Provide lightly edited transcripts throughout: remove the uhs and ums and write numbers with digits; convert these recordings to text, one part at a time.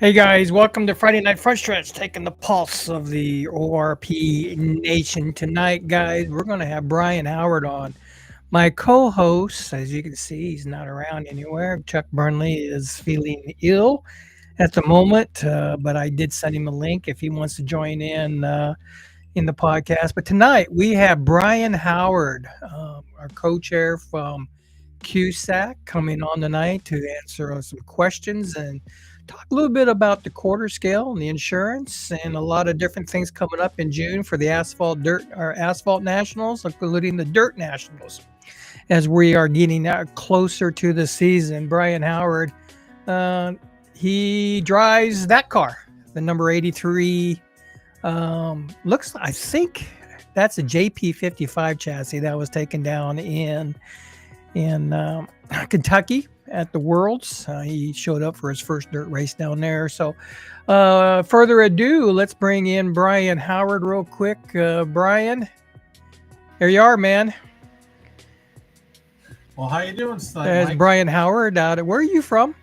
Hey guys, welcome to Friday Night Front Stretch, taking the pulse of the ORP Nation. Tonight, guys, we're going to have Brian Howard on. My co-host, as you can see, he's not around anywhere. Chuck Burnley is feeling ill at the moment, but I did send him a link if he wants to join in the podcast. But tonight, we have Brian Howard, our co-chair from QSAC, coming on tonight to answer some questions and talk a little bit about the quarter scale and the insurance and a lot of different things coming up in June for the asphalt nationals, including the dirt nationals, as we are getting closer to the season. Brian Howard, he drives that car, the number 83. I think that's a JP55 chassis that was taken down in Kentucky at the Worlds. He showed up for his first dirt race down there. So further ado, let's bring in Brian Howard real quick. Brian, here you are, man. Well, how you doing tonight, There's Mike? Brian Howard. Where are you from?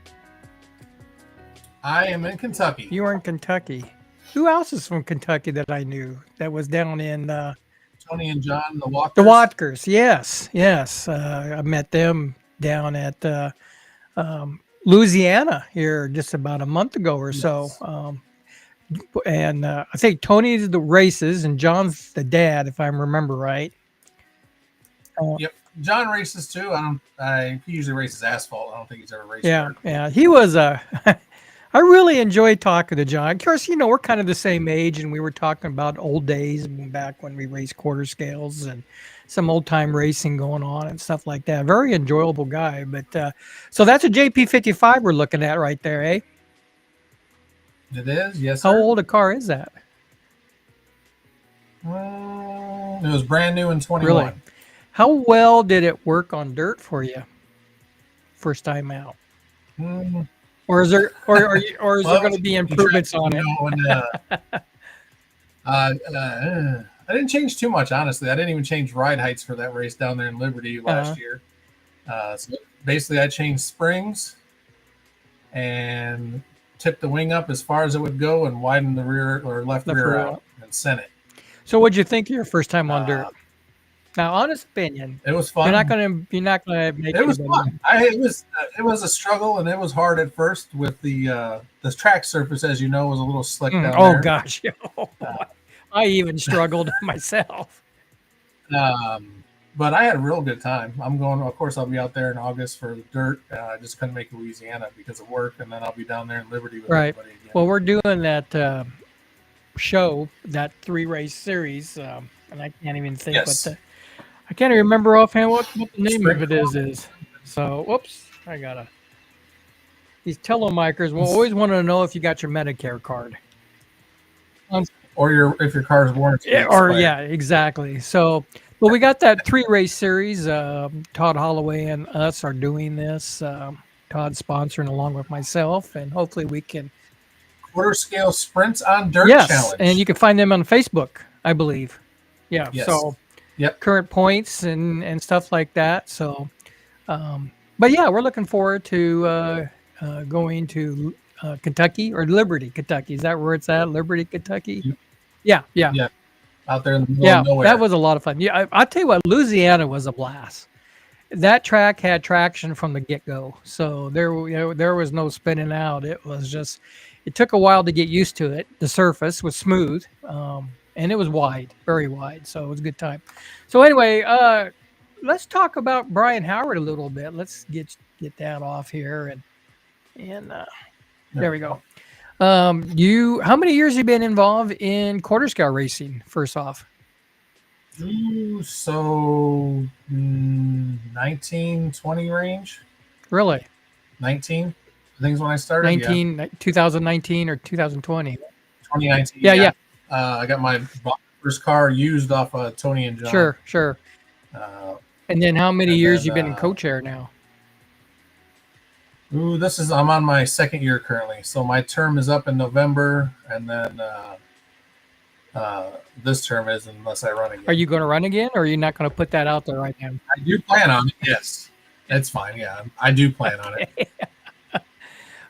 I am in Kentucky. You are in Kentucky. Who else is from Kentucky that I knew that was down in Tony and John, the Walkers. The Watkers, yes. I met them down at Louisiana here just about a month ago or so. Yes. And I think Tony's the races and John's the dad, if I remember right. Yep. John races too. He usually races asphalt. I don't think he's ever raced. Yeah, dirt. yeah. He was I really enjoyed talking to John. Of course, we're kind of the same age, and we were talking about old days back when we raced quarter scales and some old time racing going on and stuff like that. Very enjoyable guy. But so that's a JP55 we're looking at right there, eh? It is, yes. How Sir. old a car is that? It was brand new in 21. Really? How well did it work on dirt for you? First time out. Or is there, or is there going to be improvements on it? I didn't change too much, honestly. I didn't even change ride heights for that race down there in Liberty last year. So basically, I changed springs and tipped the wing up as far as it would go and widened the rear or left rear out and sent it. So, what'd you think of your first time on dirt? Now, honest opinion, it was fun. You're not gonna make it was fun. It was a struggle and it was hard at first with the track surface, as you know, was a little slick down there. Oh gosh, I even struggled myself. But I had a real good time. Of course, I'll be out there in August for the dirt. I just couldn't make Louisiana because of work, and then I'll be down there in Liberty with everybody again. Well, we're doing that show, that 3-race series, and I can't even think I can't even remember offhand what the name of it is. So, whoops, these telemikers will always want to know if you got your Medicare card. Or if your car is warranted. Exactly. So, well, we got that 3-race series. Todd Holloway and us are doing this. Todd's sponsoring along with myself, and hopefully we can. Quarter scale sprints on dirt challenge. And you can find them on Facebook, I believe. Yeah. Yes. So, current points and stuff like that. So, but yeah, we're looking forward to going to Kentucky or Liberty, Kentucky. Is that where it's at? Liberty, Kentucky? Yeah. Out there in the middle of nowhere. That was a lot of fun. Yeah, I'll tell you what, Louisiana was a blast. That track had traction from the get-go. So there was no spinning out. It was just, it took a while to get used to it. The surface was smooth, and it was wide, very wide. So it was a good time. So anyway, let's talk about Brian Howard a little bit. Let's get that off here, and there we go. How many years have you been involved in quarter scale racing? First off, so 19, 20 range. Really? 19. I think is when I started. 2019 or 2020. 2019. Yeah. I got my first car used off of Tony and John. Sure. And then how many years you been in co-chair now? I'm on my second year currently. So my term is up in November, and then this term is unless I run again. Are you going to run again, or are you not going to put that out there right now? I do plan on it. Yes, it's fine. Yeah, I do plan on it.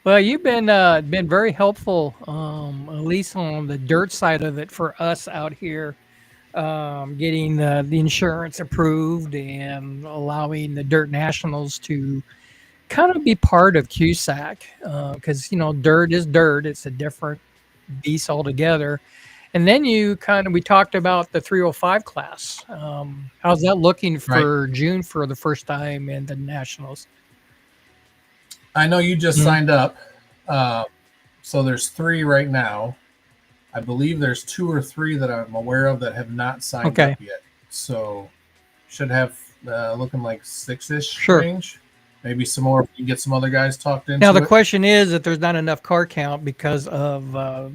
Well, you've been very helpful, at least on the dirt side of it for us out here, getting the insurance approved and allowing the Dirt Nationals to kind of be part of QSAC, because dirt is dirt. It's a different beast altogether. And then we talked about the 305 class. How's that looking for June for the first time in the Nationals? I know you just signed up. So there's 3 right now. I believe there's 2 or 3 that I'm aware of that have not signed up yet. So should have looking like 6-ish range. Maybe some more. You can get some other guys talked into. Now the question is if there's not enough car count because of the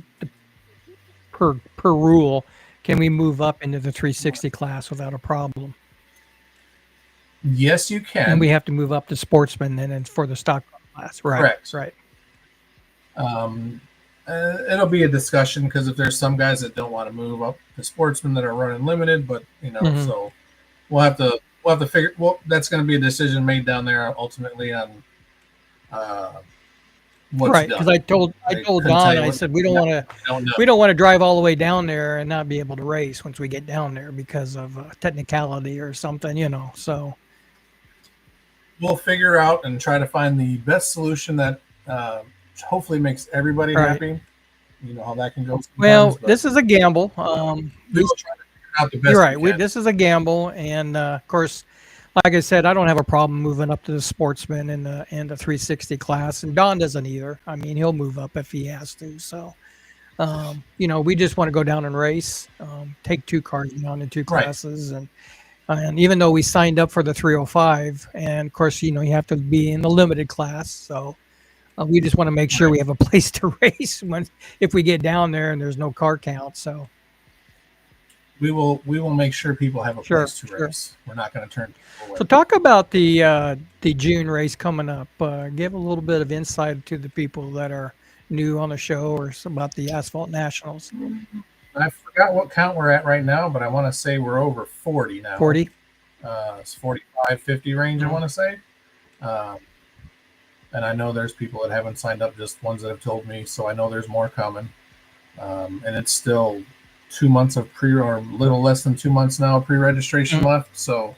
per rule, can we move up into the 360 class without a problem? Yes, you can. And we have to move up to sportsman then and for the stock class. Correct. Right. It'll be a discussion because if there's some guys that don't want to move up to sportsmen that are running limited, but so we'll have to figure. Well, that's going to be a decision made down there ultimately on what's right, done. because I told couldn't tell Don, you I what- said we don't yeah, want to drive all the way down there and not be able to race once we get down there because of technicality or something, So we'll figure out and try to find the best solution that hopefully makes everybody right. happy. You know how that can go sometimes, Well, but this is a gamble. we will try to figure out the You're best right. we can. This is a gamble, and of course, like I said, I don't have a problem moving up to the sportsman in the 360 class, and Don doesn't either. I mean, he'll move up if he has to. So, we just want to go down and race, take two cars down in two Right. classes, and even though we signed up for the 305, and of course, you have to be in the limited class, so. We just want to make sure Right. we have a place to race if we get down there and there's no car count. So We will make sure people have a sure, place to sure. race. We're not going to turn people away. So talk about the June race coming up. Give a little bit of insight to the people that are new on the show or about the Asphalt Nationals. I forgot what count we're at right now, but I want to say we're over 40 now. 40? It's 45, 50 range, I Mhm. want to say. And I know there's people that haven't signed up, just ones that have told me. So I know there's more coming. And it's still 2 months of or a little less than 2 months now of pre-registration left. So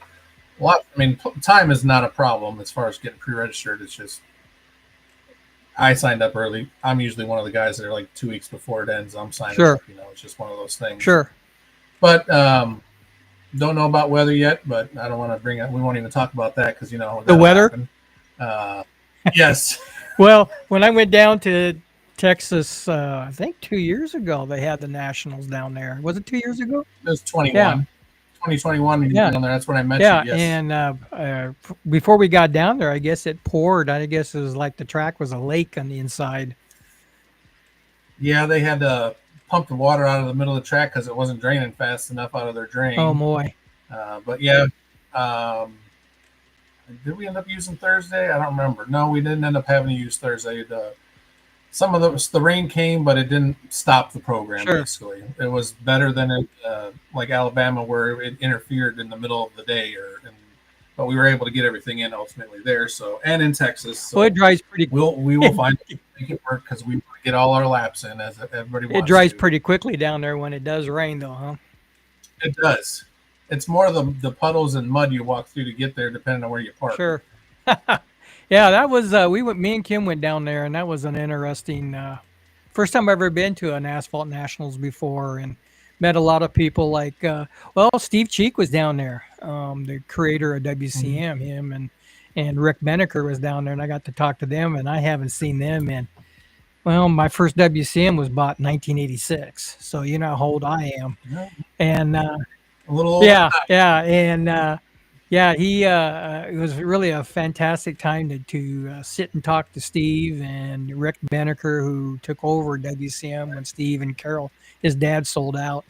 a lot. I mean, time is not a problem as far as getting pre-registered. It's just I signed up early. I'm usually one of the guys that are like 2 weeks before it ends. I'm signing Sure. up. It's just one of those things. Sure. But don't know about weather yet. But I don't want to bring it. We won't even talk about that because The weather. Yes. Well, when I went down to Texas, I think 2 years ago, they had the Nationals down there. Was it 2 years ago? It was 21. Yeah. 2021. Yeah. Down there. That's when I met Yeah, you. Yes. and before we got down there, I guess it poured. I guess it was like the track was a lake on the inside. Yeah, they had to pump the water out of the middle of the track because it wasn't draining fast enough out of their drain. Oh boy! But yeah, did we end up using Thursday? I don't remember. No, we didn't end up having to use Thursday. Some of the rain came, but it didn't stop the program. Sure. Basically, it was better than it like Alabama, where it interfered in the middle of the day, but we were able to get everything in ultimately there. So and in Texas, so Well, it dries pretty. we will find make it work because we want to get all our laps in as everybody wants. It dries to. pretty quickly down there when it does rain, though, huh? It does. It's more the puddles and mud you walk through to get there, depending on where you park. Sure. Yeah, that was me and Kim went down there, and that was an interesting first time I've ever been to an Asphalt Nationals before, and met a lot of people like Steve Cheek was down there, the creator of WCM, him and Rick Beneker was down there, and I got to talk to them, and I haven't seen them in my first WCM was bought in 1986, so you know how old I am, and a little older. Yeah, and he it was really a fantastic time to sit and talk to Steve and Rick Beneker, who took over WCM when Steve and Carol, his dad, sold out.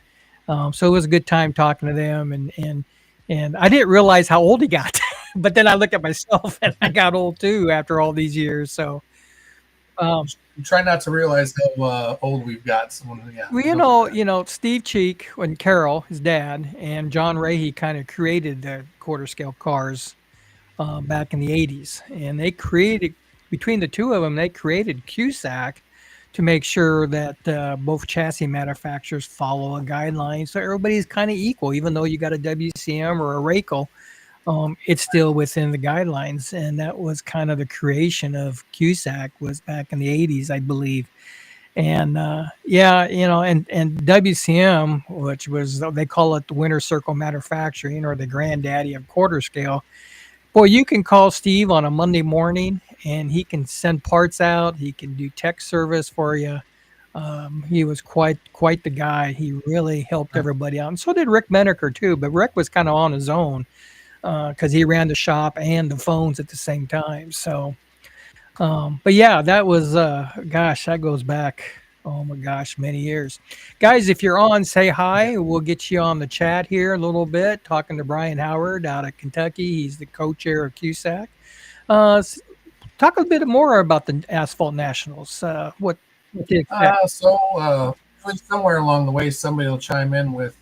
So it was a good time talking to them, and I didn't realize how old he got, but then I look at myself and I got old too after all these years. So. Try not to realize how old we've got. Well, Steve Cheek and Carol, his dad, and John Rahe kind of created the quarter scale cars back in the 80s. And they created, between the two of them, they created QSAC to make sure that both chassis manufacturers follow a guideline. So everybody's kind of equal, even though you got a WCM or a Rayco. It's still within the guidelines, and that was kind of the creation of QSAC was back in the 80s, I believe. And and WCM, which was, they call it the Winter Circle Manufacturing or the granddaddy of quarter scale. Boy, you can call Steve on a Monday morning, and he can send parts out. He can do tech service for you. He was quite the guy. He really helped everybody out, and so did Rick Menaker too. But Rick was kind of on his own, because he ran the shop and the phones at the same time. So, but yeah, that was, that goes back, oh my gosh, many years. Guys, if you're on, say hi. We'll get you on the chat here a little bit, talking to Brian Howard out of Kentucky. He's the co-chair of QSAC. Talk a bit more about the Asphalt Nationals. What to expect? Somewhere along the way, somebody will chime in with,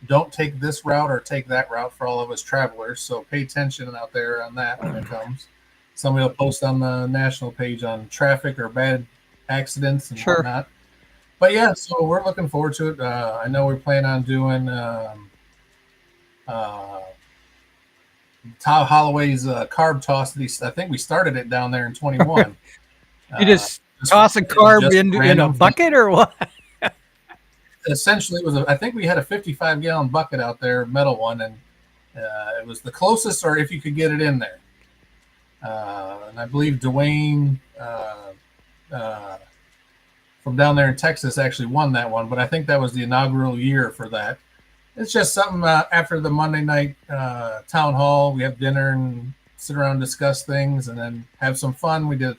don't take this route or take that route for all of us travelers. So pay attention out there on that when it comes. somebody will post on the national page on traffic or bad accidents and Sure. whatnot. But yeah, so we're looking forward to it. I know we plan on doing Tom Holloway's carb toss. I think we started it down there in 21. You just toss a carb in a bucket or what? Essentially, it was. I think we had a 55-gallon bucket out there, metal one, and it was the closest, or if you could get it in there. And I believe Dwayne from down there in Texas actually won that one, but I think that was the inaugural year for that. It's just something after the Monday night town hall, we have dinner and sit around and discuss things and then have some fun. We did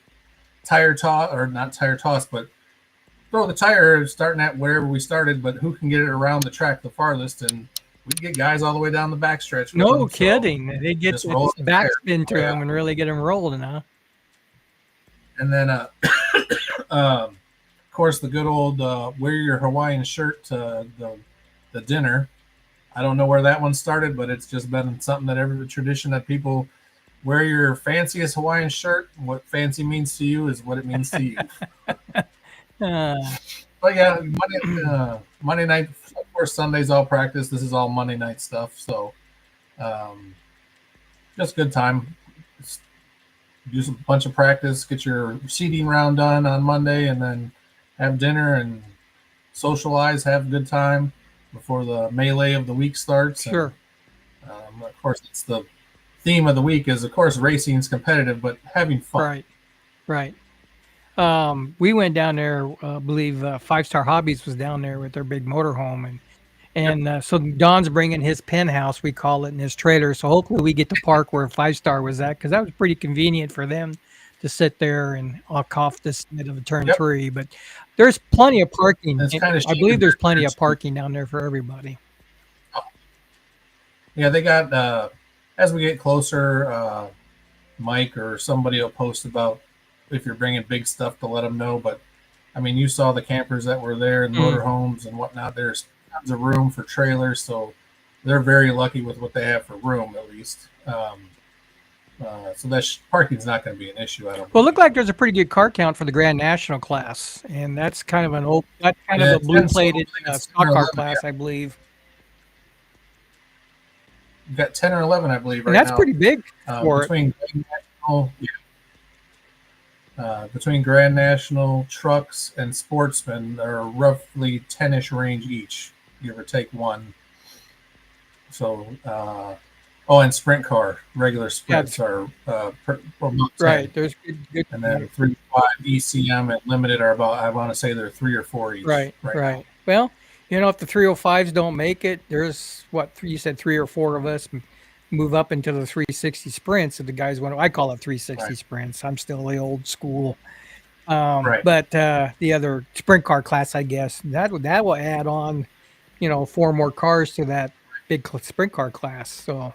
tire toss, or not tire toss, but throw the tire starting at wherever we started, but who can get it around the track the farthest. And we'd get guys all the way down the backstretch. No kidding. So they get backspin to them and really get them rolling, huh? And then, of course, the good old wear your Hawaiian shirt to the dinner. I don't know where that one started, but it's just been something that every tradition that people wear your fanciest Hawaiian shirt. What fancy means to you is what it means to you. But yeah, Monday night, of course, Sunday's all practice. This is all Monday night stuff. So just good time. Just do a bunch of practice, get your seating round done on Monday, and then have dinner and socialize, have a good time before the melee of the week starts. Sure. And, of course, it's the theme of the week is, of course, racing is competitive, but having fun. Right. We went down there, I believe Five Star Hobbies was down there with their big motorhome. And so Don's bringing his penthouse, we call it, in his trailer. So hopefully we get to park where Five Star was at, because that was pretty convenient for them to sit there and off this side of a turn 3. But there's plenty of parking. I believe there's plenty of parking down there for everybody. Yeah, they got, as we get closer, Mike or somebody will post about if you're bringing big stuff to let them know. But, I mean, you saw the campers that were there and motorhomes and whatnot. There's tons of room for trailers, so they're very lucky with what they have for room, at least. So that parking's not going to be an issue. I don't. Well, it looked like there's a pretty good car count for the Grand National class, and that's kind of a blue-plated stock car class, I believe. You've got 10 or 11, I believe, right and that's now. Pretty big for between Grand National, trucks, and sportsmen are roughly 10-ish range each, give or take one. So, and sprint car, regular sprints are right. There's good, and then 3 5 ECM and limited are about, I want to say they're 3 or 4 each. Right. Well, if the 305s don't make it, there's you said 3 or 4 of us move up into the 360 sprints. And the guys I call it 360 sprints. I'm still the old school. But the other sprint car class, I guess that will add on, 4 more cars to that big sprint car class. So,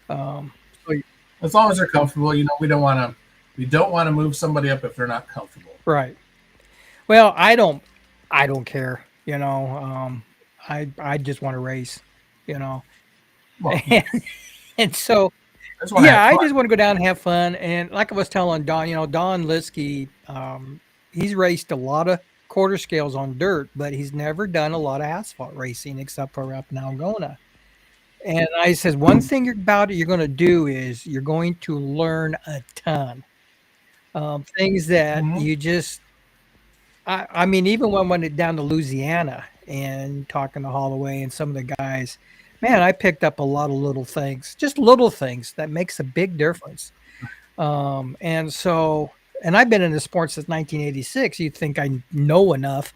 as long as they're comfortable, we don't want to move somebody up if they're not comfortable. Right. Well, I don't care. I just want to race. Well, and so, I just want to go down and have fun. And like I was telling Don, Don Liskey, he's raced a lot of quarter scales on dirt, but he's never done a lot of asphalt racing except for up in Algona. And I said, one thing about it you're going to do is you're going to learn a ton. Things that you just, I mean, even when I went down to Louisiana and talking to Holloway and some of the guys, man, I picked up a lot of little things, just little things that makes a big difference. And I've been in the sport since 1986. You'd think I know enough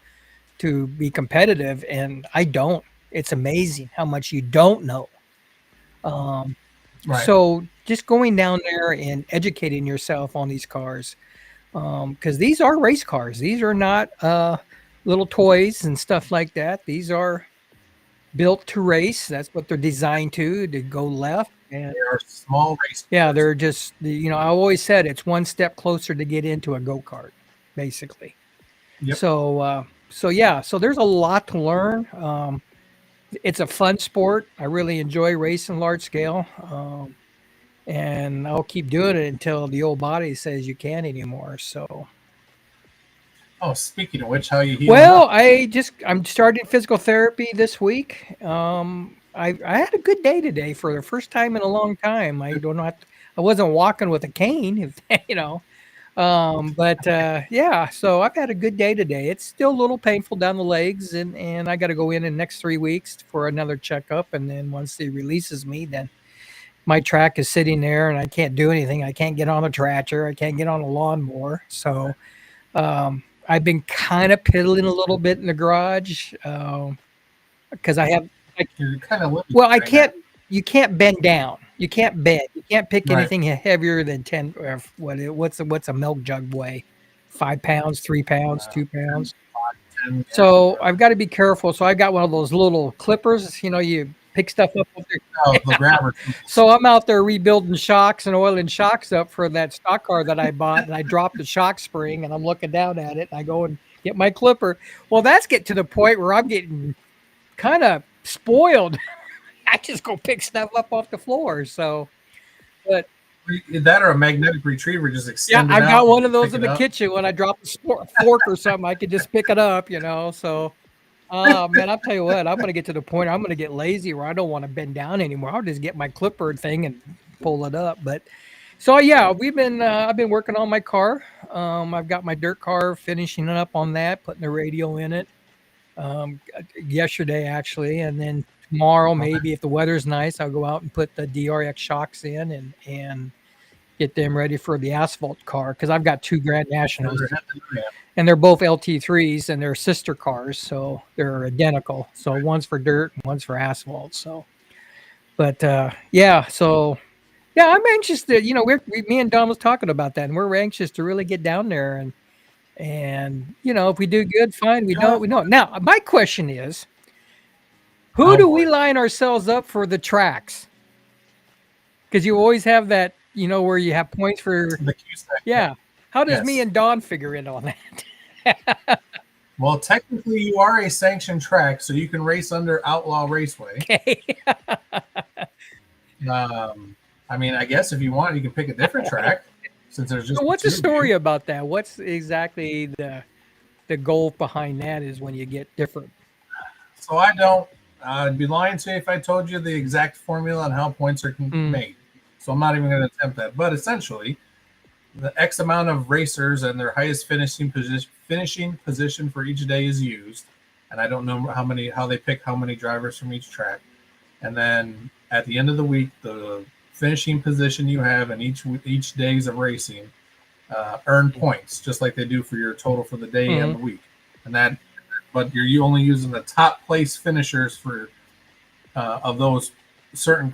to be competitive, and I don't. It's amazing how much you don't know. So just going down there and educating yourself on these cars, because these are race cars. These are not little toys and stuff like that. These are built to race. That's what they're designed to go left. And they are small race cars. Yeah, they're just, I always said it's one step closer to get into a go-kart, basically. Yep. So there's a lot to learn. It's a fun sport. I really enjoy racing large scale. and I'll keep doing it until the old body says you can't anymore. So, Oh, speaking of which, how you healing well, up? I'm starting physical therapy this week. I had a good day today for the first time in a long time. I don't know. I wasn't walking with a cane, you know. But yeah, so I've had a good day today. It's still a little painful down the legs, and I got to go in the next 3 weeks for another checkup. And then once he releases me, then my track is sitting there, and I can't do anything. I can't get on a tractor. I can't get on a lawnmower. So I've been kind of piddling a little bit in the garage because I have. You're kind of limited Well, I right now. can't. You can't bend down. You can't bend. You can't pick Right. anything heavier than 10. What's a milk jug weigh? 5 pounds, 3 pounds, 2 pounds. 10, yeah. So I've got to be careful. So I got one of those little clippers. You know, you pick stuff up with your. Oh, the grabber. So I'm out there rebuilding shocks and oiling shocks up for that stock car that I bought, and I dropped the shock spring, and I'm looking down at it, and I go and get my clipper. Well, that's getting to the point where I'm getting kind of spoiled. I just go pick stuff up off the floor. So, but That or a magnetic retriever, just yeah, extend it I've out got one and of those pick in it the up. kitchen. When I drop a fork or something, I could just pick it up, you know. So, man, I'll tell you what, I'm going to get to the point I'm going to get lazy where I don't want to bend down anymore. I'll just get my clipper thing and pull it up. But so yeah, I've been working on my car. I've got my dirt car, finishing up on that, putting the radio in it. Yesterday actually, and then tomorrow Okay. maybe if the weather's nice, I'll go out and put the DRX shocks in and get them ready for the asphalt car because I've got 2 Grand Nationals, Further ahead than I am. and they're both LT3s and they're sister cars, so they're identical. So one's for dirt, and one's for asphalt. So, but yeah, so yeah, I'm anxious to me and Don was talking about that, and we're anxious to really get down there and if we do good, fine. We Yeah. don't, we don't. Now my question is, who Oh do we boy. line ourselves up for the tracks? Because you always have that, where you have points for, The QSAC. yeah. How does me Yes. and Don figure in on that? Well, technically, you are a sanctioned track, so you can race under Outlaw Raceway. Okay. I mean, I guess if you want, you can pick a different track since there's just So what's two the of story you. about that? What's exactly the goal behind that is when you get different? So I don't. I'd be lying to you if I told you the exact formula on how points are Mm, made. So I'm not even going to attempt that. But essentially, the X amount of racers and their highest finishing position for each day is used, and I don't know how they pick how many drivers from each track, and then at the end of the week, the finishing position you have in each days of racing earn points, just like they do for your total for the day and mm, the week, and that. But you're only using the top place finishers for of those certain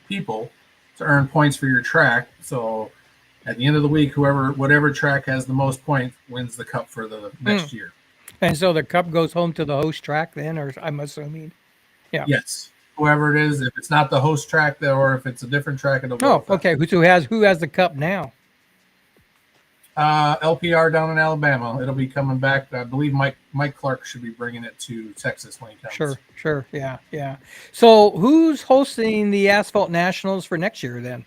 people to earn points for your track. So at the end of the week, whatever track has the most points wins the cup for the mm. next year. And so the cup goes home to the host track then, or I'm assuming. Yeah. Yes, whoever it is, if it's not the host track, or if it's a different track, it'll go. Oh, okay. Who has the cup now? LPR down in Alabama. It'll be coming back. I believe Mike Clark should be bringing it to Texas when he comes. Sure. Yeah, yeah. So who's hosting the Asphalt Nationals for next year then?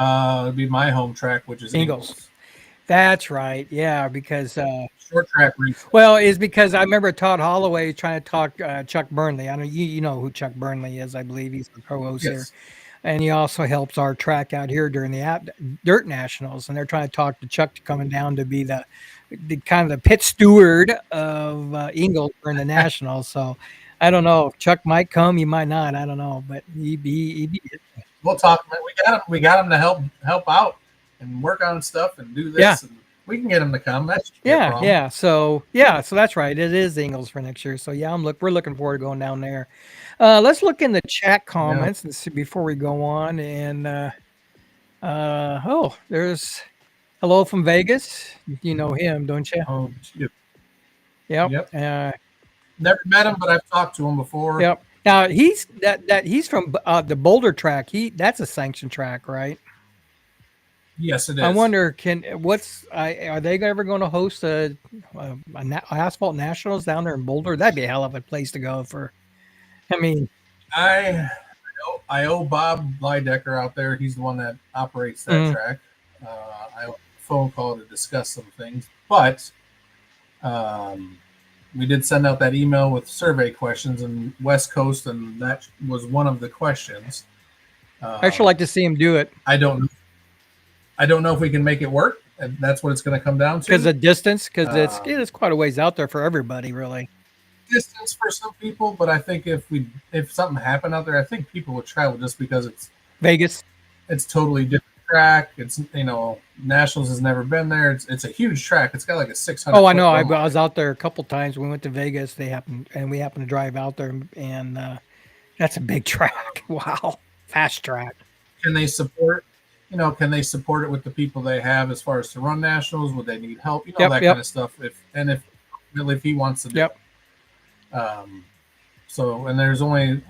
It'll be my home track, which is Ingles. That's right. Yeah, because Short track race. well, is because I remember Todd Holloway trying to talk Chuck Burnley. I know you know who Chuck Burnley is. I believe he's the co-host here, Yes. and he also helps our track out here during the Dirt Nationals. And they're trying to talk to Chuck to coming down to be the kind of the pit steward of Ingles during the Nationals. So I don't know. Chuck might come, he might not. I don't know, but he We'll talk. We got him to help out and work on stuff and do this. Yeah. And we can get him to come. That shouldn't be a problem. yeah. So that's right. It is Ingles for next year. So yeah, we're looking forward to going down there. Let's look in the chat comments and see before we go on. And there's hello from Vegas. You know him, don't you? Oh, Yep. Yep. Never met him, but I've talked to him before. Yep. Now he's from the Boulder track. That's a sanctioned track, right? Yes, it is. I wonder, are they ever going to host a asphalt nationals down there in Boulder? That'd be a hell of a place to go for. I mean, I I owe Bob Lydecker out there. He's the one that operates that track. I owe a phone call to discuss some things, but we did send out that email with survey questions and West Coast, and that was one of the questions. I actually like to see him do it. I don't know if we can make it work, and that's what it's going to come down to. Because of distance, because it's quite a ways out there for everybody, really. Distance for some people, but I think if something happened out there, I think people would travel just because it's Vegas. It's totally different track. It's Nationals has never been there. It's a huge track. It's got like a 600. Oh, I know. I was out there a couple times. We went to Vegas. We happened to drive out there, and that's a big track. Wow, fast track. Can they support? Can they support it with the people they have as far as to run Nationals? Would they need help? That kind of stuff. If he wants to do it. So, and there's only,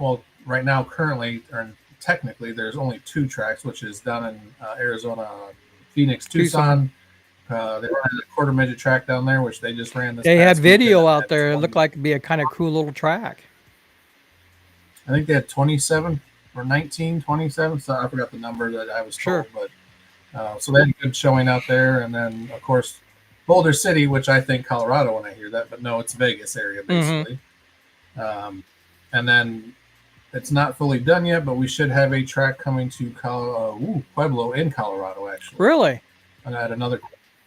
right now, currently, or technically, there's only 2 tracks, which is down in Arizona, Phoenix, Tucson. They ran a quarter midget track down there, which they just ran this. They had video out there. It looked like it'd be a kind of cool little track. I think they had 27 or 19, 27. So I forgot the number that I was told. But so they had a good showing out there. And then, of course, Boulder City, which I think Colorado when I hear that, but no, it's Vegas area, basically. And then it's not fully done yet, but we should have a track coming to Pueblo in Colorado, actually. Really? And at another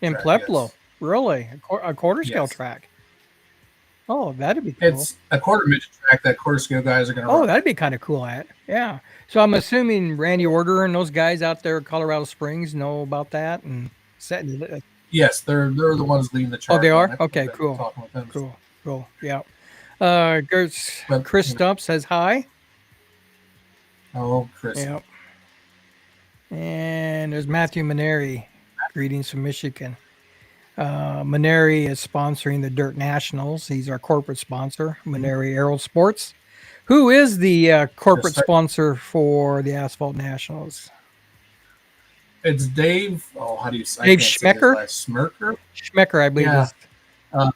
in track, Pueblo, yes. Really? A quarter scale track? Oh, that'd be cool. It's a quarter midget track that quarter scale guys are going to run. Oh, that'd be kind of cool. Yeah. So I'm assuming Randy Order and those guys out there at Colorado Springs know about that and setting it. Yes, they're the ones leading the charge. Oh, they are? Okay, cool. Cool. Yeah. Chris Stump says hi. Oh, Chris. Yep. And there's Matthew Maneri. Greetings from Michigan. Maneri is sponsoring the Dirt Nationals. He's our corporate sponsor, Maneri Aero Sports. Who is the corporate sponsor for the Asphalt Nationals? It's Dave. Oh, how do you say? Dave Schmecker. Schmecker, I believe. Yeah.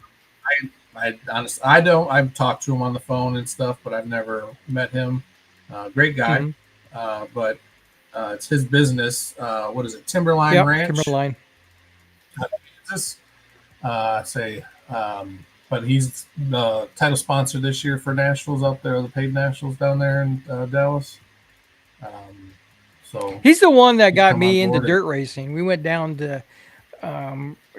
I honestly, I don't. I've talked to him on the phone and stuff, but I've never met him. Great guy, but it's his business. What is it? Timberline Ranch. Timberline. But he's the title sponsor this year for Nationals out there, the paid Nationals down there in Dallas. So he's the one that got me into dirt racing. We went down to.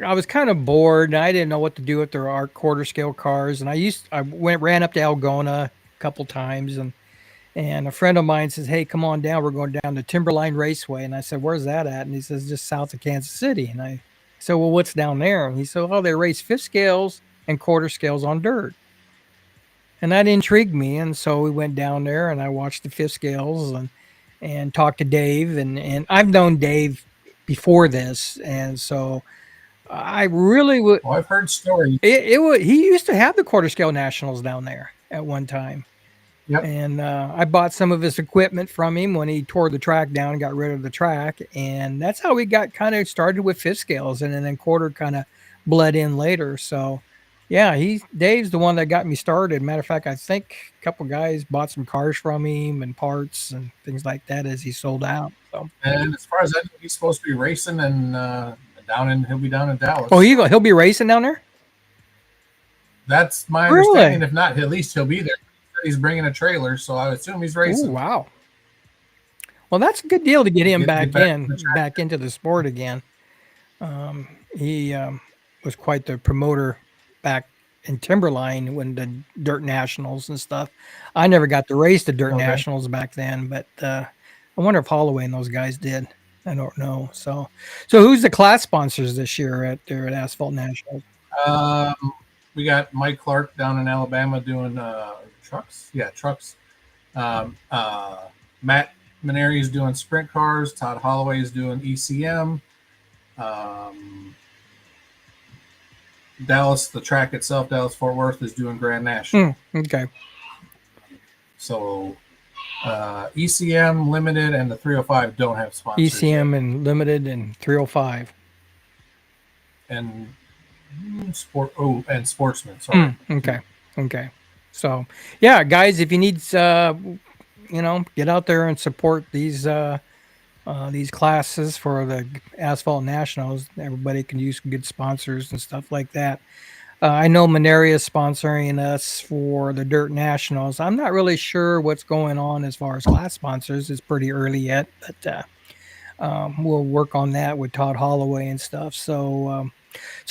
I was kind of bored, and I didn't know what to do with our quarter scale cars. And I ran up to Algona a couple times, and a friend of mine says, "Hey, come on down. We're going down to Timberline Raceway." And I said, "Where's that at?" And he says, "Just south of Kansas City." And I said, "Well, what's down there?" And he said, "Oh, they race fifth scales and quarter scales on dirt." And that intrigued me. And so we went down there, and I watched the fifth scales and talked to Dave. And I've known Dave before this, and so I really would. I've heard stories. He used to have the quarter scale nationals down there at one time. Yep. And I bought some of his equipment from him when he tore the track down and got rid of the track. And that's how we got kind of started with fifth scales, and then quarter kind of bled in later. So, yeah, Dave's the one that got me started. Matter of fact, I think a couple guys bought some cars from him and parts and things like that as he sold out. So. And as far as I know, he's supposed to be racing and he'll be down in Dallas. Oh, he'll be racing down there? That's my understanding. If not, at least he'll be there. He's bringing a trailer, so I assume he's racing. Oh, wow. Well, that's a good deal to get him back into the sport again. He was quite the promoter back in Timberline when the Dirt Nationals and stuff. I never got to race the Dirt Nationals back then, but I wonder if Holloway and those guys did. I don't know. So who's the class sponsors this year at Asphalt Nationals? We got Mike Clark down in Alabama doing trucks. Yeah, trucks. Matt Maneri is doing sprint cars. Todd Holloway is doing ECM. Dallas, the track itself, Dallas-Fort Worth, is doing Grand National. Okay. So ECM, Limited, and the 305 don't have sponsors. ECM and Limited and 305. And Sportsman. Sorry. Okay. So, yeah, guys, if you need get out there and support these classes for the Asphalt Nationals. Everybody can use good sponsors and stuff like that. I know Mineria is sponsoring us for the Dirt Nationals. I'm not really sure what's going on as far as class sponsors. It's pretty early yet, but we'll work on that with Todd Holloway and stuff. So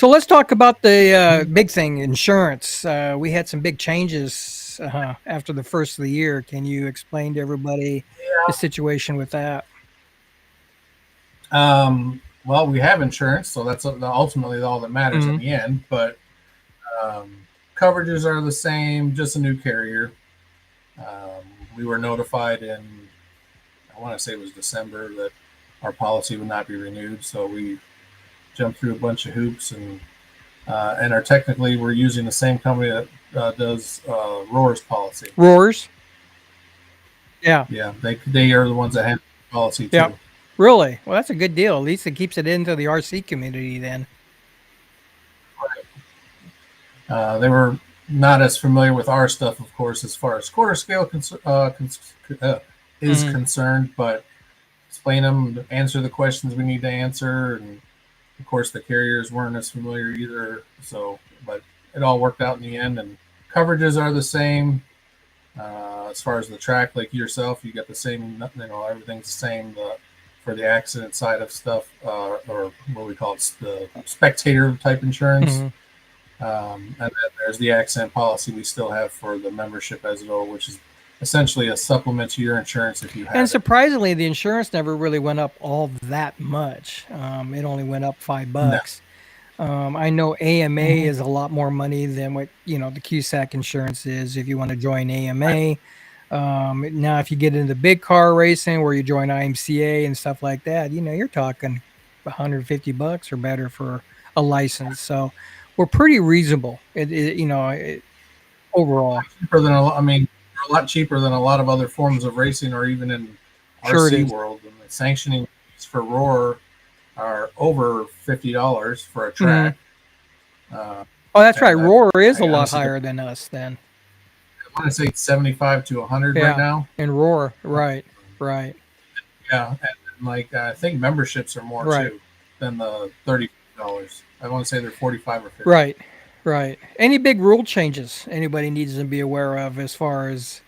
let's talk about the big thing, insurance. We had some big changes after the first of the year. Can you explain to everybody the situation with that? Well, we have insurance, so that's ultimately all that matters in the end. But coverages are the same, just a new carrier. We were notified I want to say it was December, that our policy would not be renewed. So we jumped through a bunch of hoops and we're using the same company that does Roar's policy. Roars? Yeah. Yeah, they are the ones that have the policy too. Yeah. Really? Well, that's a good deal. At least it keeps it into the RC community then. Right. They were not as familiar with our stuff, of course, as far as quarter scale is concerned, but explain them, answer the questions we need to answer, and of course the carriers weren't as familiar either. So, but it all worked out in the end, and coverages are the same. As far as the track, like yourself, you got the same. Everything's the same. For the accident side of stuff, or what we call it, the spectator type insurance. And then there's the accident policy we still have for the membership as well, which is essentially a supplement to your insurance if you have. And surprisingly, the insurance never really went up all that much. It only went up $5. No. I know AMA is a lot more money than what the QSAC insurance is if you want to join AMA. Now, if you get into big car racing where you join IMCA and stuff like that, you're talking $150 or better for a license. So we're pretty reasonable. Overall, cheaper than a lot cheaper than a lot of other forms of racing, or even in RC world. And the sanctioning for Roar are over $50 for a track. Oh, that's right. Roar is a lot higher than us then. I want to say 75 to 100 right now. And Roar, right. Yeah, and I think memberships are more too than the $30. I want to say they're 45 or 50. Right. Any big rule changes anybody needs to be aware of as far as?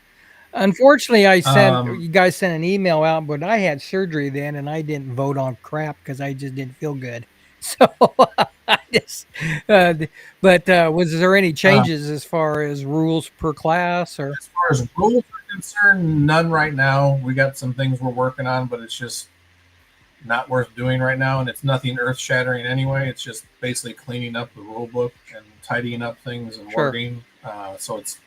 Unfortunately, you guys sent an email out, but I had surgery then, and I didn't vote on crap because I just didn't feel good. So I just, was there any changes as far as rules per class, or as far as rules are concerned? None right now. We got some things we're working on, but it's just not worth doing right now, and it's nothing earth-shattering anyway. It's just basically cleaning up the rule book and tidying up things and wording. So it's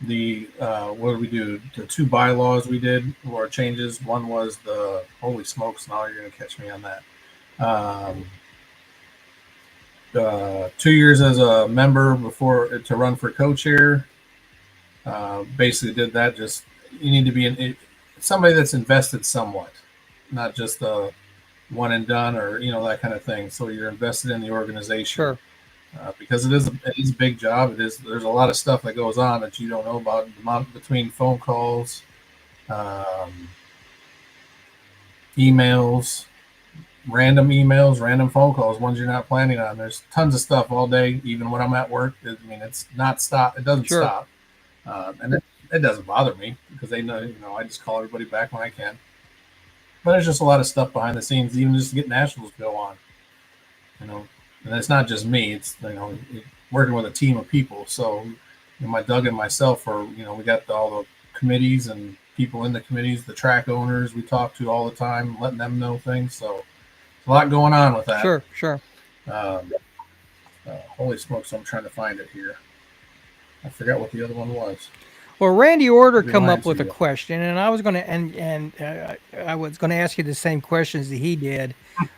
what did we do? The two bylaws we did were changes. One was the holy smokes! Now you're going to catch me on that. 2 years as a member before to run for co-chair. Basically did that. Just you need to be somebody that's invested somewhat, not just a one and done or that kind of thing. So you're invested in the organization. Sure. Because it is a big job. There's a lot of stuff that goes on that you don't know about between phone calls, emails, random phone calls, ones you're not planning on. There's tons of stuff all day, even when I'm at work. It's not stop. It doesn't stop, and it doesn't bother me because they know. I just call everybody back when I can. But there's just a lot of stuff behind the scenes, even just to get nationals to go on. And it's not just me. It's working with a team of people. So my Doug and myself are we got all the committees and people in the committees, the track owners we talk to all the time, letting them know things. So a lot going on with that. Sure. Holy smokes! I'm trying to find it here. I forgot what the other one was. Well, Randy Order come up with a question, and I was going to I was going to ask you the same questions that he did.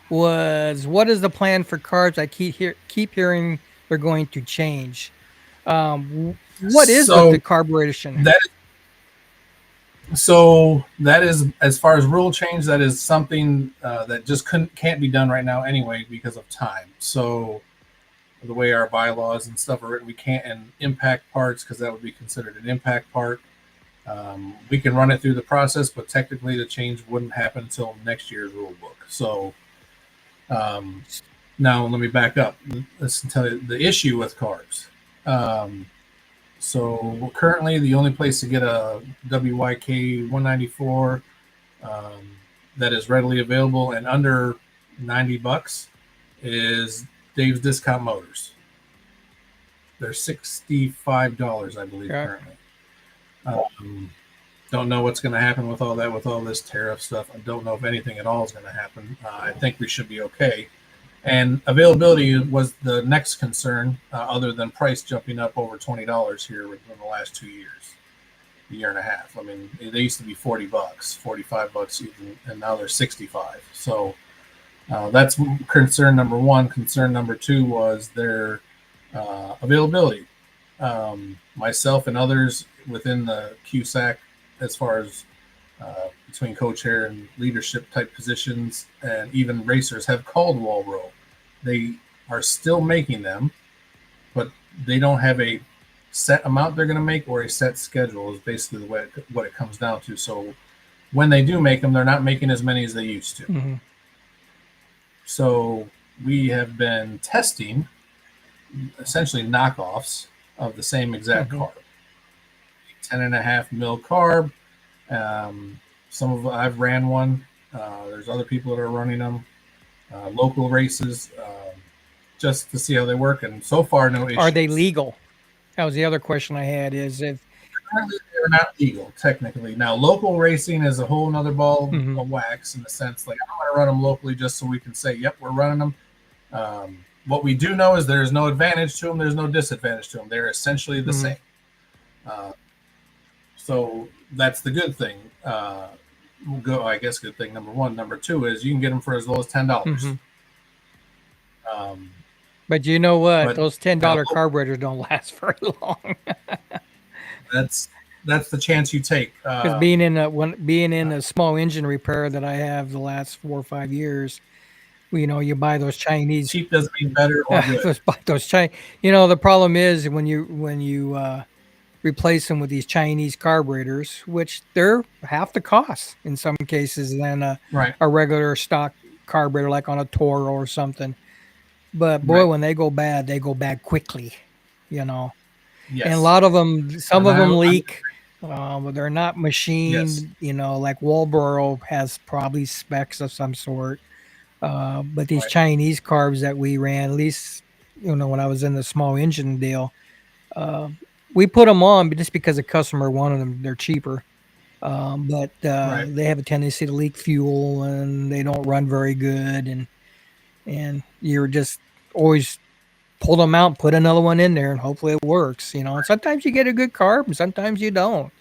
What is the plan for carbs? I keep hearing they're going to change. What is the carburation? That is, as far as rule change, that is something that just can't be done right now anyway because of time. So the way our bylaws and stuff are written, we can't impact parts because that would be considered an impact part. We can run it through the process, but technically the change wouldn't happen until next year's rule book. So now let me back up. Let's tell you the issue with carbs. So currently the only place to get a WYK 194 that is readily available and under $90 is Dave's Discount Motors. They're $65, I believe, currently. Don't know what's going to happen with all that, with all this tariff stuff. I don't know if anything at all is going to happen. I think we should be okay. And availability was the next concern, other than price jumping up over $20 here within the last 2 years, a year and a half. I mean, they used to be $40, $45 even, and now they're $65. So that's concern number one. Concern number two was their availability. Myself and others within the QSAC, as far as between co-chair and leadership type positions, and even racers have called Walbro. They are still making them, but they don't have a set amount they're going to make or a set schedule is basically what it comes down to. So when they do make them, they're not making as many as they used to. Mm-hmm. So we have been testing essentially knockoffs of the same exact carb. 10.5 mil carb. I've ran one. There's other people that are running them, local races, just to see how they work. And so far, no issues. Are they legal? That was the other question I had. Is if currently they're not legal technically. Now, local racing is a whole nother ball of wax in the sense like I want to run them locally just so we can say, yep, we're running them. What we do know is there's no advantage to them. There's no disadvantage to them. They're essentially the same. So that's the good thing. I guess good thing number one. Number two is you can get them for as low as $10. But you know what? Those $10 carburetors don't last very long. That's the chance you take. Because being in a small engine repair that I have the last 4 or 5 years, you buy those Chinese. Cheap doesn't mean better or good. Those Chinese. The problem is when you replace them with these Chinese carburetors, which they're half the cost in some cases than a regular stock carburetor, like on a Toro or something. But boy, when they go bad quickly, Yes. And a lot of them, some of them leak. But they're not machined. Yes. Like Walbro has probably specs of some sort. But these Chinese carbs that we ran, at least when I was in the small engine deal, we put them on just because the customer wanted them. They're cheaper. But they have a tendency to leak fuel and they don't run very good. And you're just always pull them out, put another one in there, and hopefully it works. And sometimes you get a good carb and sometimes you don't,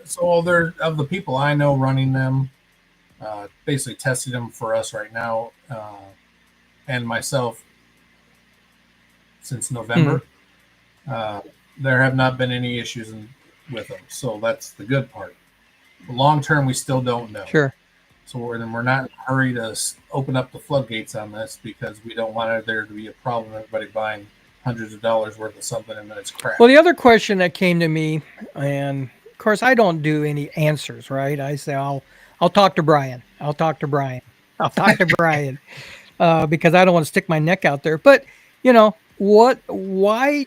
So they're of the people I know running them, basically testing them for us right now, and myself since November. There have not been any issues with them, so that's the good part. Long term, we still don't know. Sure. So we're not in a hurry to open up the floodgates on this because we don't want there to be a problem. Everybody buying hundreds of dollars worth of something and then it's crap. Well, the other question that came to me, and of course I don't do any answers, right? I say I'll talk to Brian. I'll talk to Brian because I don't want to stick my neck out there. But why?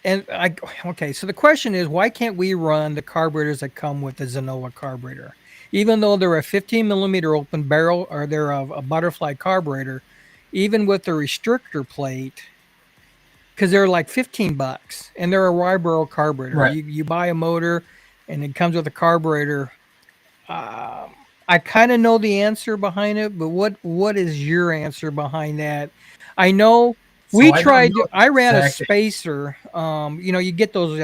So the question is, why can't we run the carburetors that come with the Zenoa carburetor? Even though they're a 15 millimeter open barrel or they're a butterfly carburetor, even with the restrictor plate, because they're like $15 and they're a Walbro carburetor. Right. You buy a motor and it comes with a carburetor. I kind of know the answer behind it, but what is your answer behind that? I know. I ran a spacer. You get those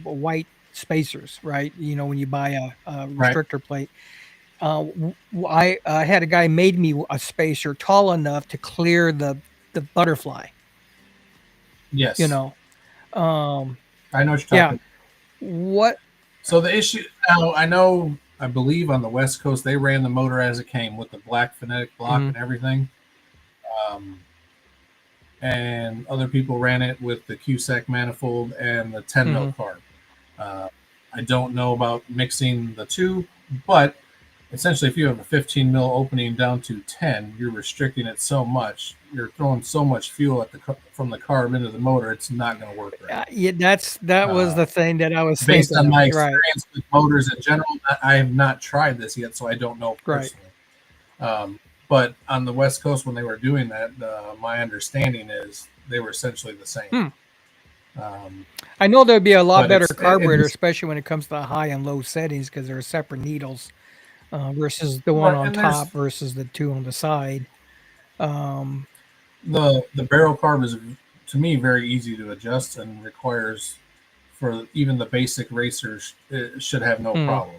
white spacers, right? When you buy a restrictor plate. I had a guy made me a spacer tall enough to clear the butterfly. Yes. I know what you're talking. What? So the issue now, I believe on the West Coast, they ran the motor as it came with the black phonetic block and everything. And other people ran it with the QSAC manifold and the 10 mil carb. I don't know about mixing the two, but essentially, if you have a 15 mil opening down to 10, you're restricting it so much. You're throwing so much fuel at from the carb into the motor. It's not going to work right. Yeah, that was the thing that I was Based thinking on my of. Right. experience with motors in general, I have not tried this yet, so I don't know personally. But on the West Coast, when they were doing that, my understanding is they were essentially the same. I know there'd be a lot better carburetor, especially when it comes to the high and low settings, because there are separate needles versus the one on top versus the two on the side. The barrel carb is, to me, very easy to adjust and requires, for even the basic racers, it should have no problem.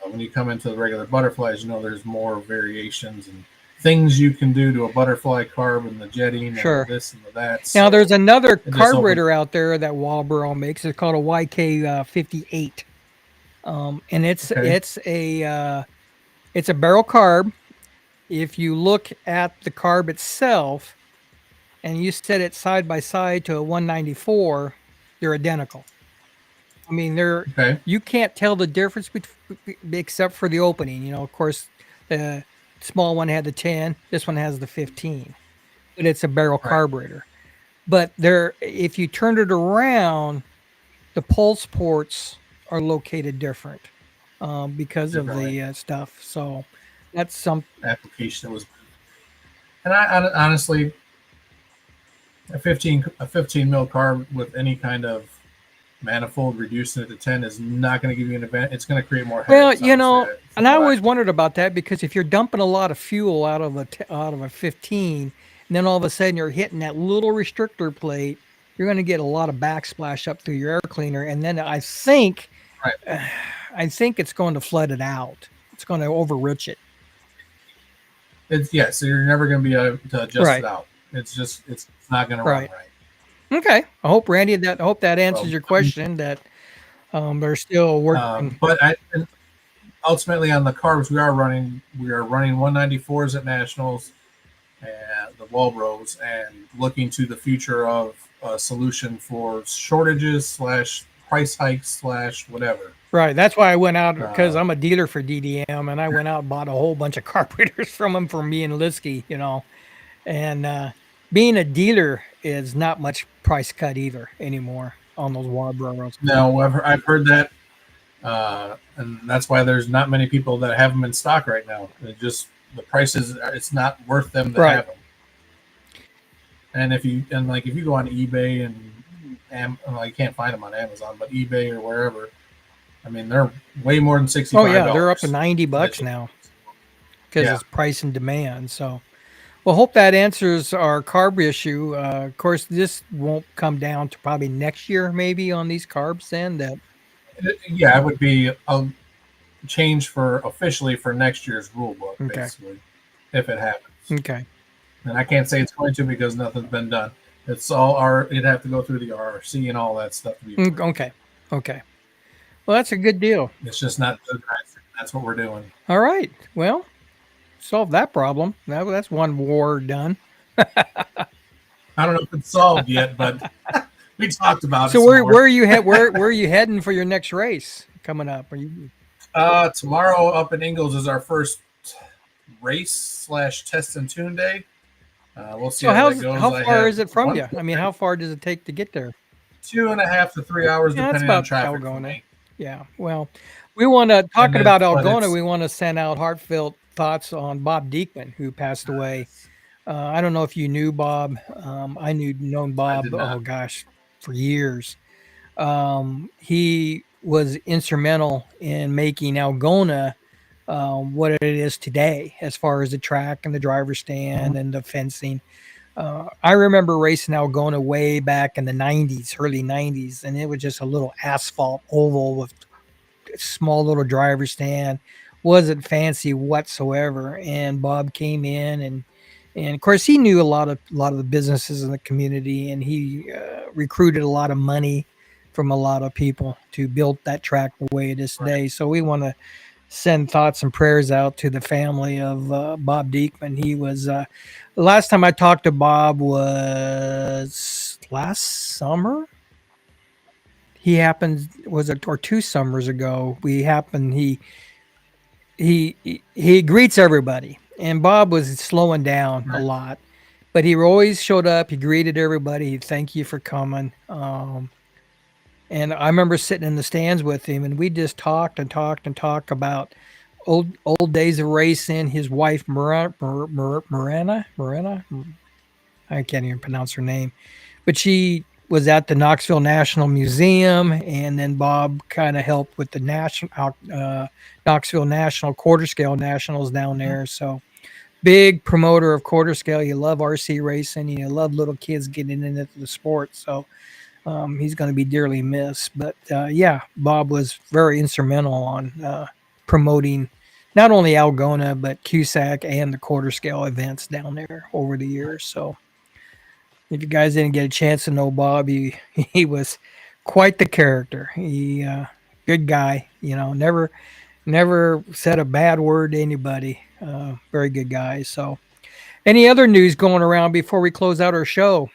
When you come into the regular butterflies, there's more variations and things you can do to a butterfly carb and the jetting and this and that. Now, there's another carburetor out there that Walbro makes. It's called a YK58, and it's a barrel carb. If you look at the carb itself and you set it side by side to a 194, they're identical. I mean, you can't tell the difference except for the opening. Of course, the small one had the 10. This one has the 15. But it's a barrel carburetor. But if you turn it around, the pulse ports are located different because of the stuff. So that's some application that was. And I honestly, a 15 mil carb with any kind of manifold reducing it to 10 is not going to give you an event. It's going to create more headaches. Well, and I always wondered about that, because if you're dumping a lot of fuel out of a 15, and then all of a sudden you're hitting that little restrictor plate, you're going to get a lot of backsplash up through your air cleaner, and then I think it's going to flood it out. It's going to overrich it. So you're never going to be able to adjust it out. It's not going to run right. Okay. I hope, Randy, that answers your question, that they're still working. But ultimately on the carbs, we are running 194s at Nationals and the Walbros, and looking to the future of a solution for shortages / price hikes / whatever. Right. That's why I went out, because I'm a dealer for DDM, and I went out and bought a whole bunch of carburetors from them for me and Liskey, and being a dealer is not much price cut either anymore on those Walbros. No, I've heard that, and that's why there's not many people that have them in stock right now. The prices, it's not worth them to have them. And if you go on eBay and you can't find them on Amazon, but eBay or wherever, I mean, they're way more than $65. Oh yeah, they're up to $90 now, because it's price and demand. So. Well, hope that answers our carb issue. Of course, this won't come down to probably next year, maybe, on these carbs then. It would be a change officially for next year's rule book, basically, if it happens. Okay. And I can't say it's going to, because nothing's been done. It's all it'd have to go through the RRC and all that stuff to be approved. Okay. Well, that's a good deal. It's just not good. That's what we're doing. All right. Well, solve that problem. That's one war done. I don't know if it's solved yet, but we talked about it. So where are you where are you heading for your next race coming up? Are you tomorrow up in Ingalls is our first race / test and tune day. We'll see how that goes. How far is it from you? I mean, how far does it take to get there? 2.5 to 3 hours, depending on traffic. Algona. Yeah. Well, we want to talking about Algona. We want to send out heartfelt thoughts on Bob Diekman, who passed away. I don't know if you knew Bob. I known Bob, for years. He was instrumental in making Algona what it is today, as far as the track and the driver's stand and the fencing. I remember racing Algona way back in the 90s, early 90s, and it was just a little asphalt oval with a small little driver's stand. Wasn't fancy whatsoever. And Bob came in, and of course he knew a lot of the businesses in the community, and he recruited a lot of money from a lot of people to build that track the way it is today. So we want to send thoughts and prayers out to the family of Bob Diekman. He was the last time I talked to Bob was last summer. he happened was it or 2 summers ago. He greets everybody, and Bob was slowing down a Right. lot, but he always showed up. He greeted everybody. He'd thank you for coming. And I remember sitting in the stands with him, and we just talked and talked and talked about old days of racing. His wife Morena, I can't even pronounce her name, but she was at the Knoxville National Museum, and then Bob kind of helped with the Knoxville National Quarter Scale Nationals down Mhm. there. So big promoter of quarter scale. You love RC racing. You love little kids getting into the sport. So he's going to be dearly missed. But yeah, Bob was very instrumental on promoting not only Algona but QSAC and the quarter scale events down there over the years. So if you guys didn't get a chance to know Bob, he was quite the character. He good guy. Never said a bad word to anybody. Very good guy. So, any other news going around before we close out our show?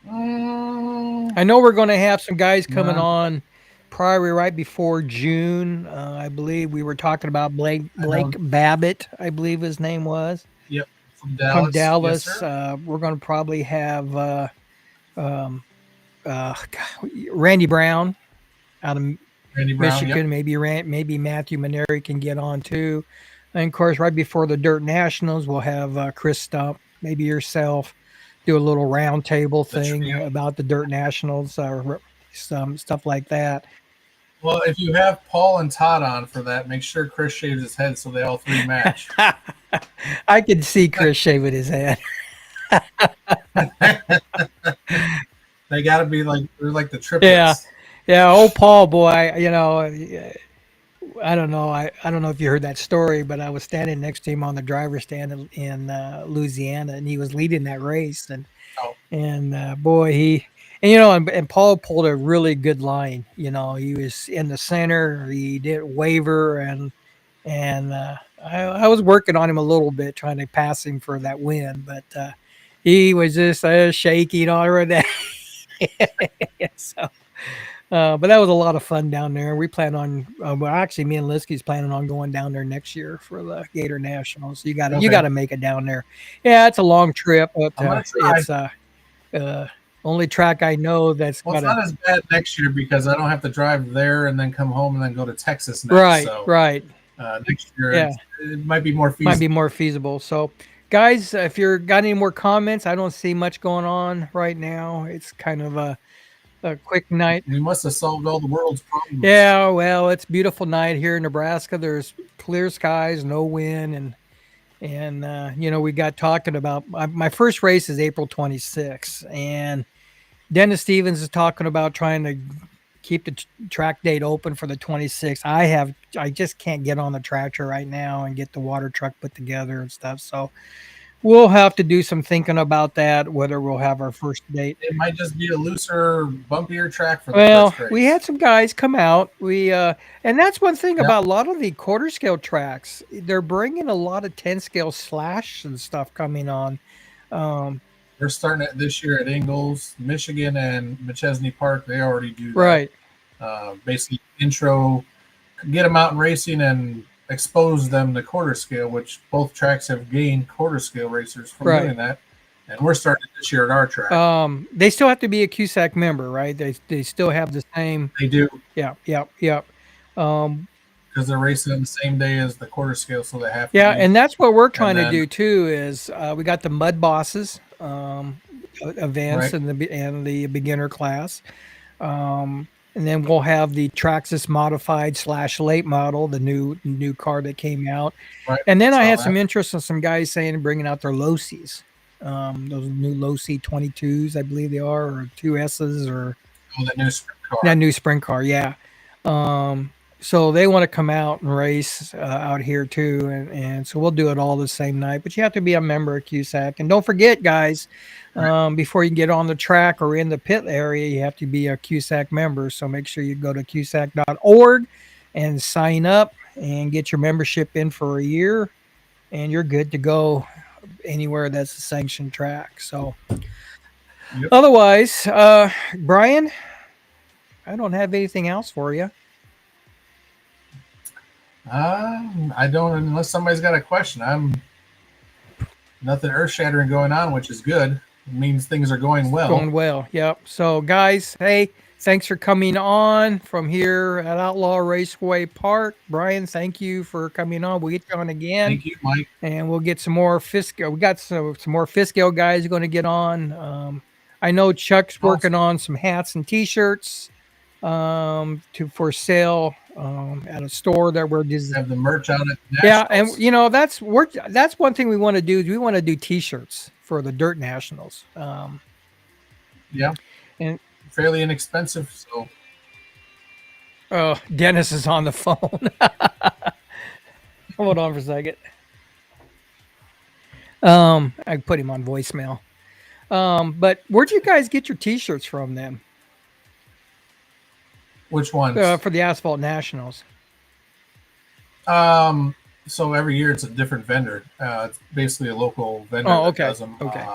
Mm, I know we're going to have some guys coming not, on probably right before June. I believe we were talking about I Blake know. Babbitt, I believe his name was Yep. From from Dallas. Yes, Dallas. sir. We're going to probably have um, Randy Brown out of Randy Brown. Yep. Michigan. Maybe Matthew Maneri can get on too. And of course, right before the Dirt Nationals, we'll have Chris Stump, maybe yourself, do a little roundtable The thing trio. about the Dirt Nationals or some stuff like that. Well, if you have Paul and Todd on for that, make sure Chris shaves his head so they all three match. I could see Chris shaving his head. They got to be like they're like the Yeah, triplets. yeah. Old Paul boy, I don't know. I don't know if you heard that story, but I was standing next to him on the driver's stand in Louisiana, and he was leading that race, Oh, and boy, and Paul pulled a really good line. He was in the center. He didn't waver, and I was working on him a little bit, trying to pass him for that win, but he was just shaking already. So, but that was a lot of fun down there. We plan on, well, actually, me and Liskey's planning on going down there next year for the Gator Nationals. You got okay. to make it down there. Yeah, it's a long trip, but I'm gonna try. it's uh, only track I know that's Well, got it's a not as bad next year because I don't have to drive there and then come home and then go to Texas next. right, So right. next year Yeah, it might be more might be feasible. more feasible. So, guys, if you're got any more comments, I don't see much going on right now. It's kind of a quick night. We must have solved all the world's problems. Yeah, well, it's a beautiful night here in Nebraska. There's clear skies, no wind, and we got talking about my first race is April 26th, and Dennis Stevens is talking about trying to keep the track date open for the 26th. I just can't get on the tractor right now and get the water truck put together and stuff. So we'll have to do some thinking about that, whether we'll have our first date. It might just be a looser, bumpier track for the Well, first we race. had some guys come out. And that's one thing Yep. about a lot of the quarter scale tracks. They're bringing a lot of 10 scale slash and stuff coming on. Um, They're starting it this year at Ingalls, Michigan, and McChesney Park. They already do that. right, Basically, intro, get them out and racing and expose them to quarter scale, which both tracks have gained quarter scale racers from right. doing that. And we're starting it this year at our track. They still have to be a QSAC member, right? They still have the same. They do Yeah, yeah, yeah. Um, because they're racing on the same day as the quarter scale, so they have to yeah, be. and that's what we're And trying to then, do too. Is we got the mud bosses events right, and the beginner class. And then we'll have the Traxxas modified slash late model, the new car that came out. right, And then I saw had some that. interest in some guys saying bringing out their Losies, those new Losi 22s, I believe they are, or 2Ss, or Oh, the new sprint that car. new sprint car, yeah. Um, so they want to come out and race out here too, and so we'll do it all the same night. But you have to be a member of QSAC, and don't forget, guys, Right. before you can get on the track or in the pit area, you have to be a QSAC member. So make sure you go to QSAC.org and sign up and get your membership in for a year, and you're good to go anywhere that's a sanctioned track. So Yep. Otherwise, Brian, I don't have anything else for you. I don't, unless somebody's got a question. I'm nothing earth shattering going on, which is good. It means things are going well. Going well. Yep. So, guys, hey, thanks for coming on from here at Outlaw Raceway Park. Brian, thank you for coming on. We'll get you on again. Thank you, Mike. And we'll get some more Fisco. We got some more Fisco guys going to get on. I know Chuck's working on some hats and T-shirts for sale at a store that we're just have the merch out at Nationals. Yeah, and you know that's one thing we want to do is we want to do T-shirts for the Dirt Nationals. Yeah, and fairly inexpensive. So, oh, Dennis is on the phone. Hold on for a second. I put him on voicemail. But where'd you guys get your T-shirts from then? Which ones? For the Asphalt Nationals. So every year it's a different vendor. It's basically a local vendor that does them. Okay.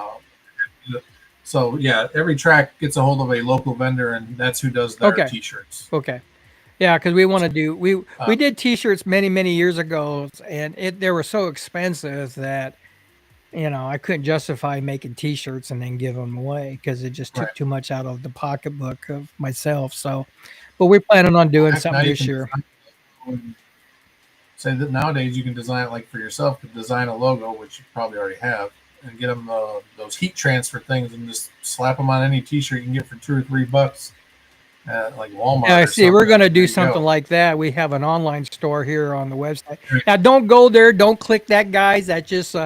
So yeah, every track gets a hold of a local vendor, and that's who does their T-shirts. Okay. Yeah, because we want to do we did T-shirts many years ago, and they were so expensive that I couldn't justify making T-shirts and then give them away because it just took too much out of the pocketbook of myself. So, but we're planning on doing something this year. Say that nowadays you can design it like for yourself, to design a logo, which you probably already have, and get them those heat transfer things and just slap them on any T-shirt you can get for $2 or $3 at like Walmart. Yeah, I see. We're going to do something like that. We have an online store here on the website. Now, don't go there. Don't click that, guys. That's just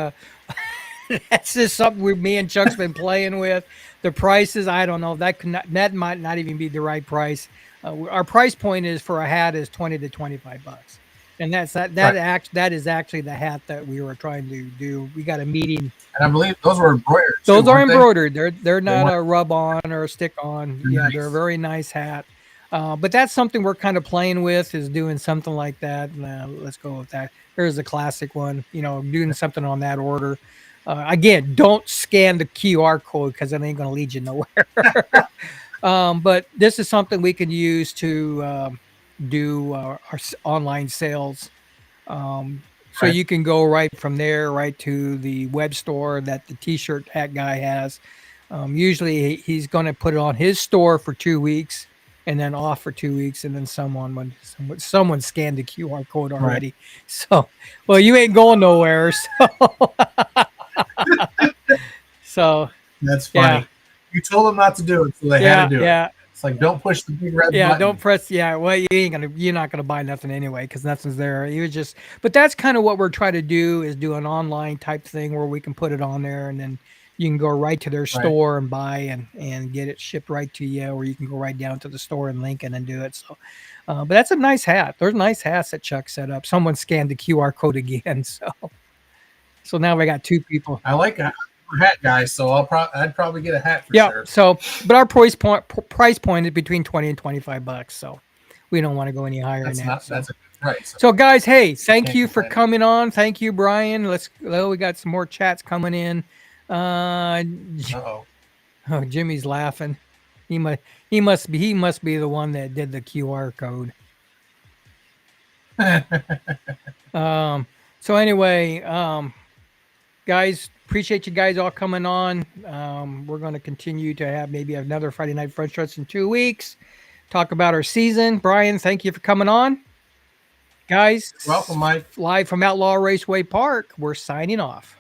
that's just something me and Chuck's been playing with. The prices, I don't know. That might not even be the right price. Our price point is for a hat is $20 to $25. And that is actually the hat that we were trying to do. We got a meeting, and I believe those were embroidered. Those are embroidered. They're not a rub on or a stick on. They're nice. They're a very nice hat. But that's something we're kind of playing with, is doing something like that. Let's go with that. There's a classic one. Doing something on that order. Again, don't scan the QR code because it ain't going to lead you nowhere. But this is something we can use to do our online sales. So you can go right from there right to the web store that the T-shirt hat guy has. Usually he's going to put it on his store for 2 weeks and then off for 2 weeks, and then someone scanned the QR code already. So, well, you ain't going nowhere. So that's funny. Yeah. You told them not to do it, so they had to do it. It's like, don't push the big red button. Don't press. Yeah, well, you're not gonna buy nothing anyway because nothing's there. But that's kind of what we're trying to do, is do an online type thing where we can put it on there, and then you can go right to their store and buy and get it shipped right to you, or you can go right down to the store in Lincoln and do it. So, but that's a nice hat. There's nice hats that Chuck set up. Someone scanned the QR code again, so now we got 2 people. I like that. Hat guy, so I'd probably get a hat for sure. So, but our price point is between $20 and $25, so we don't want to go any higher than that. That's a good price. So, guys, hey, thank you for coming on. Thank you, Brian. We got some more chats coming in. Oh, Jimmy's laughing. He must be the one that did the QR code. So anyway, guys, appreciate you guys all coming on. We're going to continue to have maybe another Friday Night Front Stretch in 2 weeks. Talk about our season. Brian, thank you for coming on. Guys, you're welcome, Mike. Live from Outlaw Raceway Park, we're signing off.